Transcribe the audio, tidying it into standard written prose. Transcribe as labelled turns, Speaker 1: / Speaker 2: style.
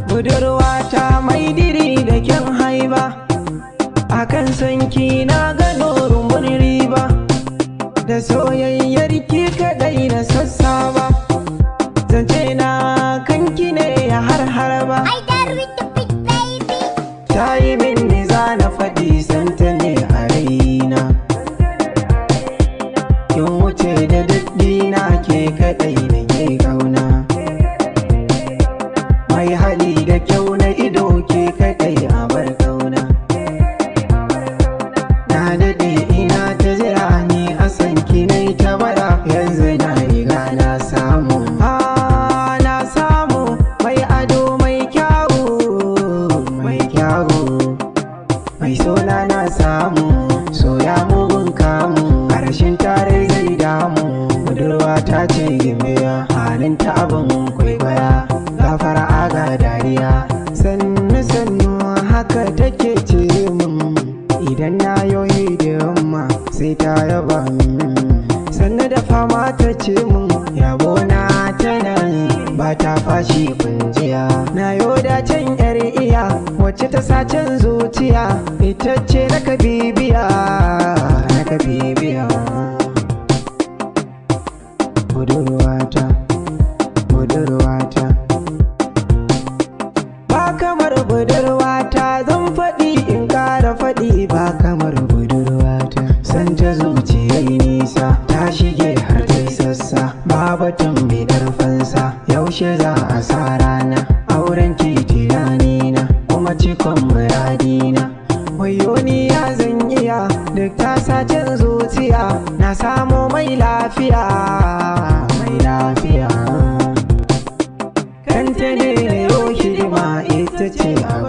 Speaker 1: budurwata mai diri da kyan haiba, akan sanki na gano rumbun riba, da soyayyar ki kadai na sassaba, zance na kanki ne ya harba. Ta yi min niza na faɗi santa ne a raina, kin wuce da daddina ke kadai na ke kauna, mai hali da kyau na ido ke kadai a bar kauna. Na daɗe ina ta jira ni a sanki nai ta bara, yanzu na riga na samu. Na samu mai ado mai kyawu, mai sona na samu, soya mugun kamu, ƙarshen tare zai damu. Budurwa ta ce gimbiya, halin ta abin kwaikwaya, gafara aga dariya, sannu haka take ce min, idan na yoyi da yamma sai ta yaba min, sannu da fama ta ce min, yabo na ta nan ba ta fashi kunjiya. Na yoda can yar iya wacce ta sacen zuciya, ita ce naka bibiya. Budurwata ba kamar budurwata, zan faɗi in ƙara faɗi, ba kamar budurwata. San ta zuciyar nisa ta shige har ta sassa, babatun bidar fansa, yaushe za a sa rana auren ki tunanina kuma cikon muradina. Wayo ni ya zan iya duk ta sacen zuciya, na samo mai lafiya. Kanta ne na yau hidima, ita ce a